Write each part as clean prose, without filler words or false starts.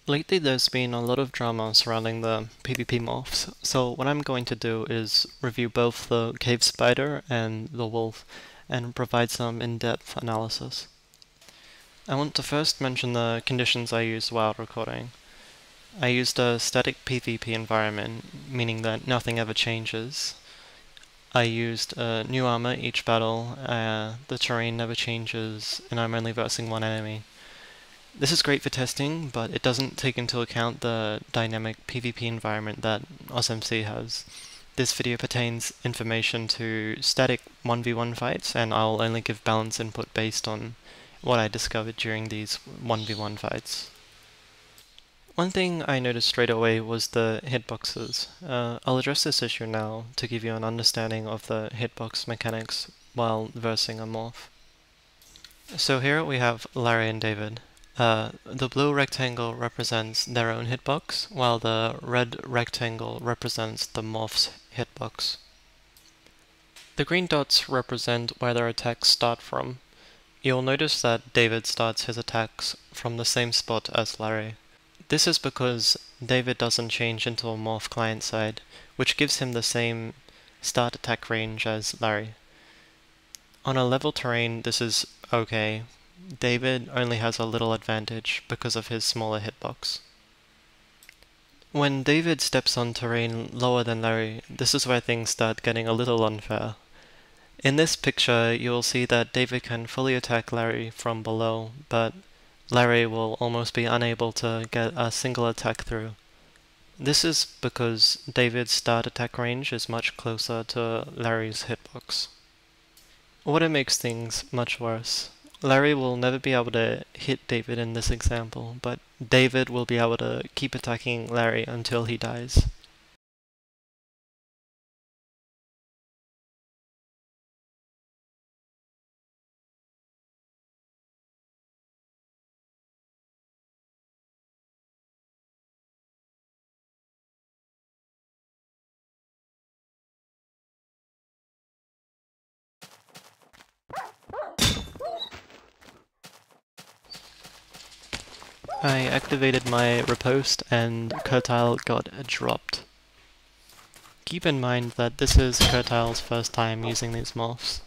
Lately there's been a lot of drama surrounding the PvP morphs, so what I'm going to do is review both the cave spider and the wolf and provide some in-depth analysis. I want to first mention the conditions I used while recording. I used a static PvP environment, meaning that nothing ever changes. I used new armor each battle, the terrain never changes, and I'm only versing one enemy. This is great for testing, but it doesn't take into account the dynamic PvP environment that OSMC has. This video pertains information to static 1v1 fights, and I'll only give balance input based on what I discovered during these 1v1 fights. One thing I noticed straight away was the hitboxes. I'll address this issue now to give you an understanding of the hitbox mechanics while versing a morph. So here we have Larry and David. The blue rectangle represents their own hitbox, while the red rectangle represents the morph's hitbox. The green dots represent where their attacks start from. You'll notice that David starts his attacks from the same spot as Larry. This is because David doesn't change into a morph client side, which gives him the same start attack range as Larry. On a level terrain, this is okay. David only has a little advantage because of his smaller hitbox. When David steps on terrain lower than Larry, this is where things start getting a little unfair. In this picture, you'll see that David can fully attack Larry from below, but Larry will almost be unable to get a single attack through. This is because David's start attack range is much closer to Larry's hitbox. What makes things much worse. Larry will never be able to hit David in this example, but David will be able to keep attacking Larry until he dies. I activated my riposte and Curtile got dropped. Keep in mind that this is Curtile's first time using these morphs.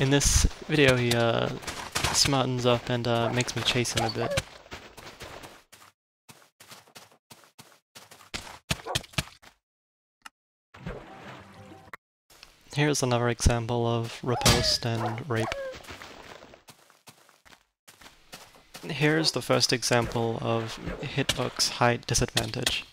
In this video he smartens up and makes me chase him a bit. Here's another example of riposte and rape. Here's the first example of hitbox height disadvantage.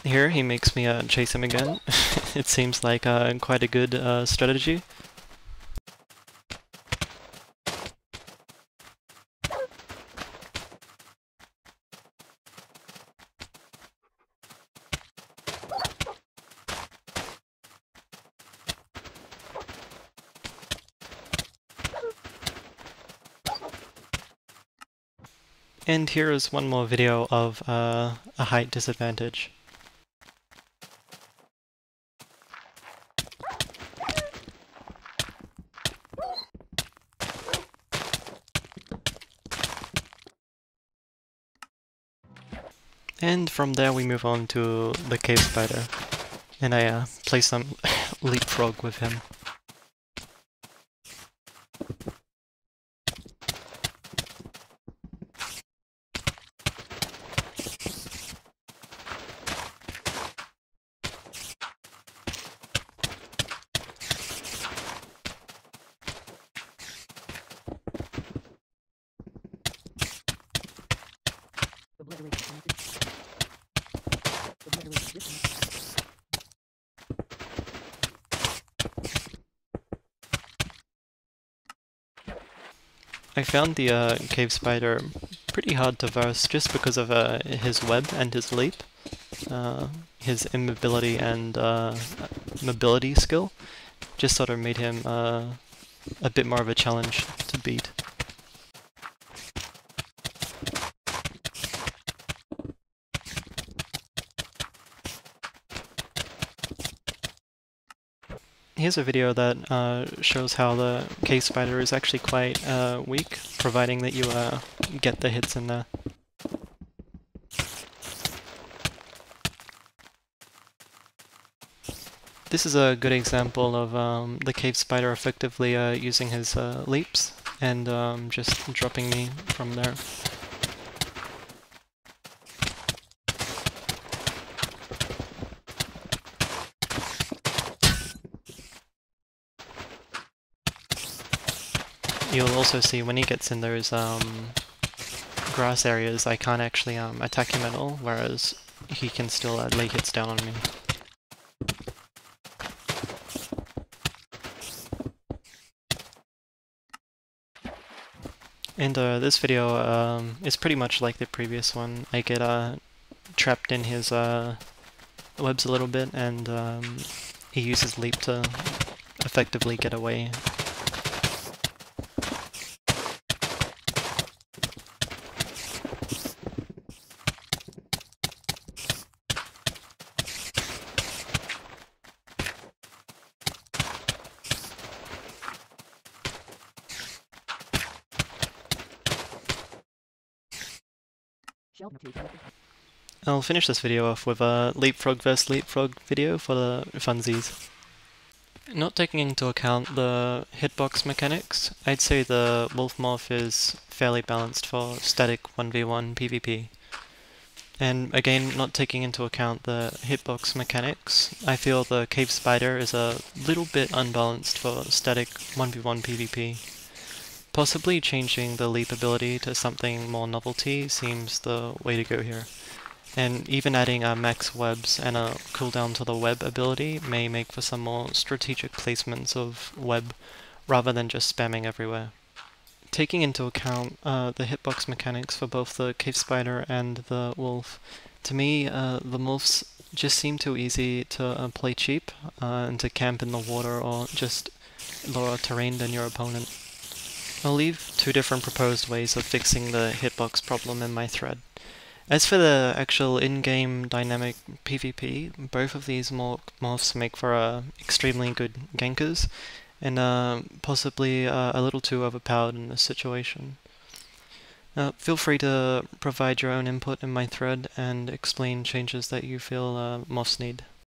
Here he makes me chase him again. It seems like quite a good strategy. And here is one more video of a height disadvantage. And from there we move on to the cave spider, and I play some leapfrog with him. I found the cave spider pretty hard to verse just because of his web and his leap. His immobility and mobility skill just sort of made him a bit more of a challenge to beat. Here's a video that shows how the cave spider is actually quite weak, providing that you get the hits in there. This is a good example of the cave spider effectively using his leaps and just dropping me from there. You'll also see when he gets in those grass areas, I can't actually attack him at all, whereas he can still lay hits down on me. And this video is pretty much like the previous one. I get trapped in his webs a little bit, and he uses leap to effectively get away. I'll finish this video off with a leapfrog vs leapfrog video for the funsies. Not taking into account the hitbox mechanics, I'd say the wolf morph is fairly balanced for static 1v1 PvP. And again, not taking into account the hitbox mechanics, I feel the cave spider is a little bit unbalanced for static 1v1 PvP. Possibly changing the leap ability to something more novelty seems the way to go here. And even adding max webs and a cooldown to the web ability may make for some more strategic placements of web rather than just spamming everywhere. Taking into account the hitbox mechanics for both the cave spider and the wolf, to me the morphs just seem too easy to play cheap and to camp in the water or just lower terrain than your opponent. I'll leave two different proposed ways of fixing the hitbox problem in my thread. As for the actual in-game dynamic PvP, both of these morphs make for extremely good gankers, and possibly a little too overpowered in this situation. Feel free to provide your own input in my thread and explain changes that you feel morphs need.